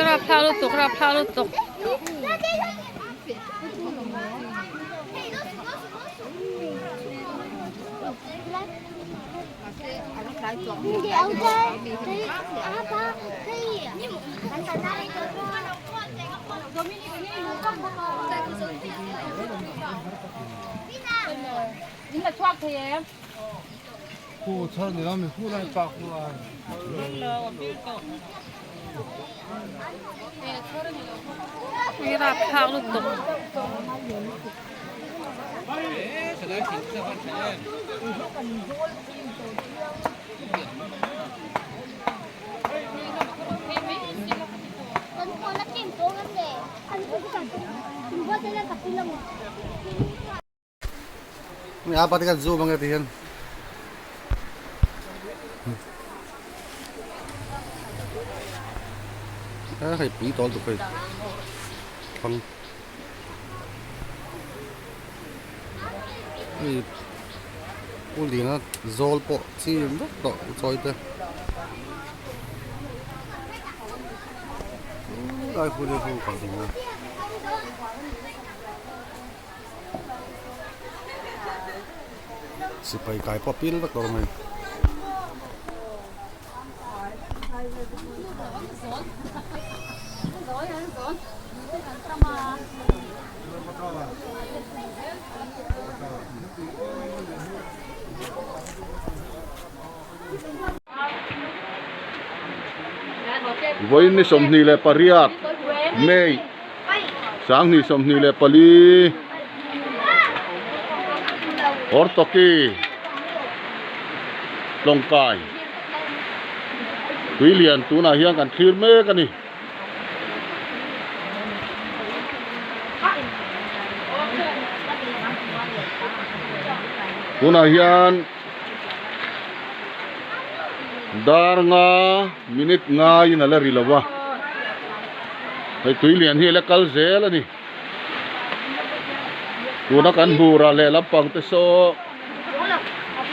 รับพาลุตุกรับพาลุตุกนี่มาชอบเทียมคู่เชิญเราไม่คู่ไรปากคู่อะไรนี่รับพาลุตุกMay apat ka zoo mga tiyan. Kay pitol to kay. Pang. Ni uli na zol po si ndo to choi te. Ai phu de phu kan ding na. Si pai kai popil ba tor mai với ni som ni le pariat mei sang ni som ni le pali ortoki longkai tui lian tu na hiang kan thlir me kan ni tu na hian dar nga minit nga yin ala rilawa ai tui lian hi la kal zel ani tu na kan hura le lampang te so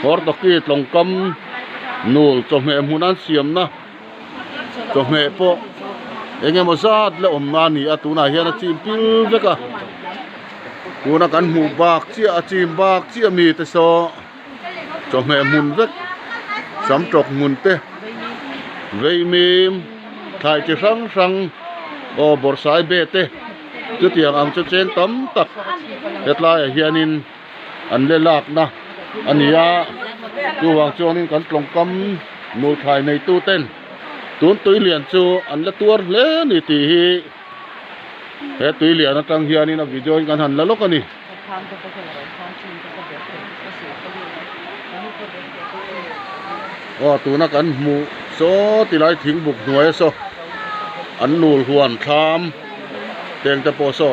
hor toki tlongkam nul chome munan siam na chome po enge mo zat le om na ni atuna hian a chim pil veka tu na kan mu bak chi a chim bak chi mi te so chome mun vek sam trok mun te vei mim thai chi sang sang o bor sai be te chu tiang ang chu chen tam tak hetlai hianin an le lak na ania tu wang chonin kan tlongkam nu thai nei tu ten tun tui lian chu an la tur le ni ti hi he tui lian atang hianin a video kan han la lok ani o tu na kan mu so ti lai thing buk nuai so an nul huan tham teng te po so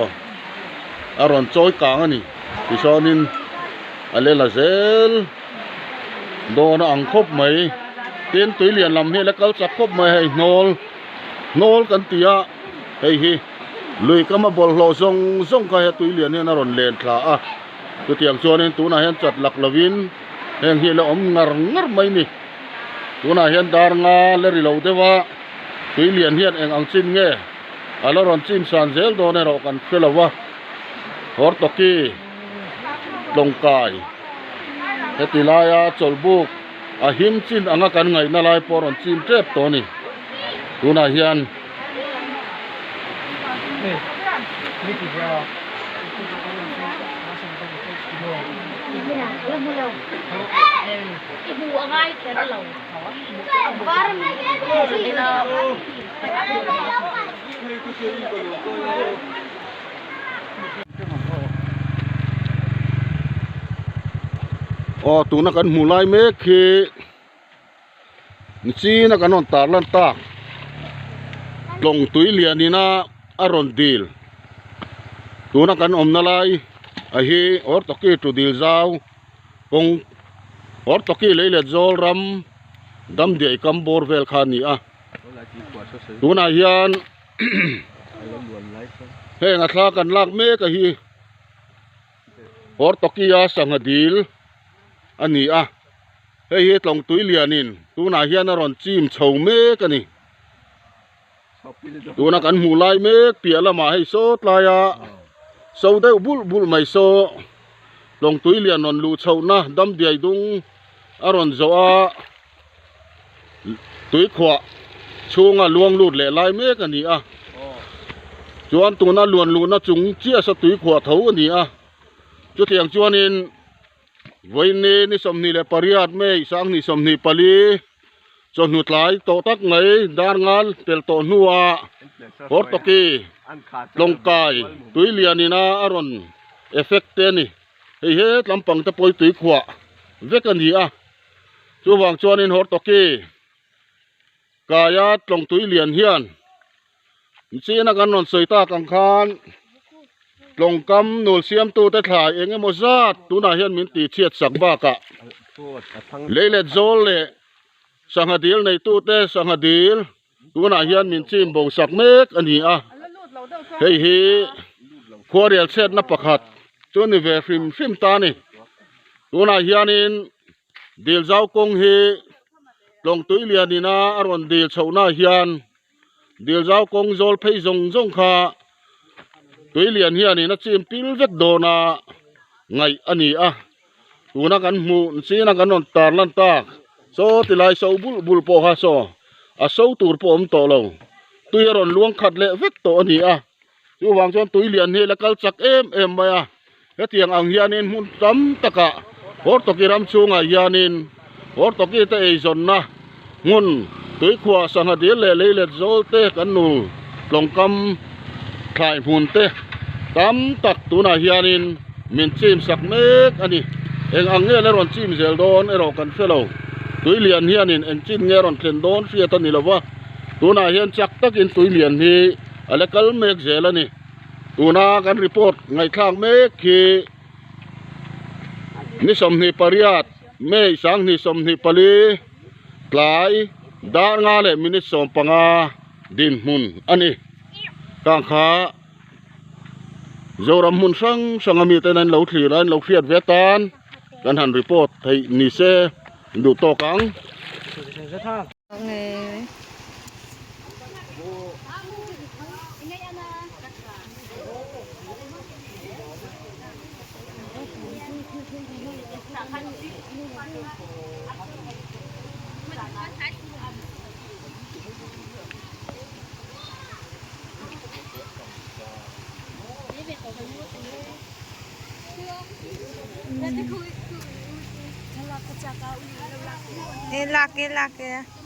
aron choi kang ani ti sonin ale la zel do na ang khop mai tin tui lian lam he la kal chak khop mai hei nol kan tia hei hi lui kama bol hlo zong zong ka he tui lian he na ron len thla a tu tiang chonin tu na hen chat lak lovin heng hi la om ngar mai ni tu na hen dar nga le ri lo dewa tui lian hian eng ang chin nge alo ron chin san zel do ne ro kan phelawa hor toki longkai hetilaya cholbuk a him chin anga kan ngai na lai poron chin trep to ni tuna hian o tu na kan mulai me khi chi na kan on tar lan tak long tui lian ni na aron dil tu na kan om na lai a hi or toki tu dil zau kong or toki leile zol ram dam de kam bor vel khan ni a tu na hian he nga thla kan lak me ka hi or toki a sangadil ani a เฮ้ยตรงตุ้ยเลียนินตัวน่าเฮียนรอนจิ้มเฉาเมกันนี่ตัวนักกันหูลายเมกเปียละมาให้โซดลายะโซได้บุลไม่โซลงตุ้ยเลียนนอนลูเฉานะดำเดียดุงอารอนโซอาตุ้ยขวาช่วงลวงลูดเละลายเมกกันนี่จวนตัวน่ะลวนลูน่ะจุงเจี๊ยสตุ้ยขวาเท่ากันนี่จุดเทียงจวนนินวันนี้นี่สมนีเลยปริยัติไม่สังนี่สมนีปลีจนหุดหลายโตตักไงดานงานเตลโตนัวโฮตกีลงกายตุยเลียนี่นะอารอนเอฟเฟกต์นี่เฮ้ยลำปังตะปอยตุยขวาเวกันดีช่วงจวนนินโฮตกีกายาตลงตุยเลียนเฮียนซีนักการนนสวยตากังคานลงกำนูเสียมตูแต่ถ่ายเองโมซาตูน่าเฮียนมินตีเชียดสักบ้ากะเล่เล็ดโซลเล่สังหดีลในตู้เต้สังหดีลตูน่าเฮียนมินจิมบ่งสักเมกอันนี้เฮ้ยขวาเรียลเซตนับประคัดจนนี่เวฟิมตานี่ตูน่าเฮียนินดีลเจ้ากงเฮลงตุยเลียนี่นะอารวันดีลชาวน่าเฮียนดีลเจ้ากงโซลเพย์จงขาตุยเลียนเฮียนี่นะจิมปิลเวกโดนาไงอันนี้ตัวนักกันมูสีนักกันนนตาลันตาโซติลายโซบุลโปฮาโซโซตูร์ปอมโตเราตุยรอนลวงขัดเละเวกโตอันนี้อยู่วางจนตุยเลียนเฮแล้วก็จักเอ็มไปเฮตียงอังเฮียนินหุ่นตั้มตะกะโหตกิรำชูงเฮียนินโหตกิเตยจนนะงุนตุยขวาสังหดีเละโซเตกันนูลงกำถ่ายหุ่นเตตั้มตักตัวน่าเฮียนินมินจิมสักเมกอันนี้เองอังเงี้ยแล้วรอนจิมเซลโดนเรากันเฟลล์ตุยเลียนเฮียนินเองจิมเงี้ยรอนเคลนโดนเฟียตันนี่ละวะตัวน่าเฮียนจักตักินตุยเลียนฮีอะไรกัลเมกเซลนี่ตัวน่ากันรีพอร์ตไงข้างเมกคือนิสมนิปริยัตไม่สังนิสมนิปลีหลายดารงาเลมินิสมปังอาดินมุนอันนี้กางขาเรารำมุนสังมีแต่นั้นเราถือนั้นเราเฟียดเวตานกันหันรีพอร์ตให้นิเซดูโตกัง Elak ya.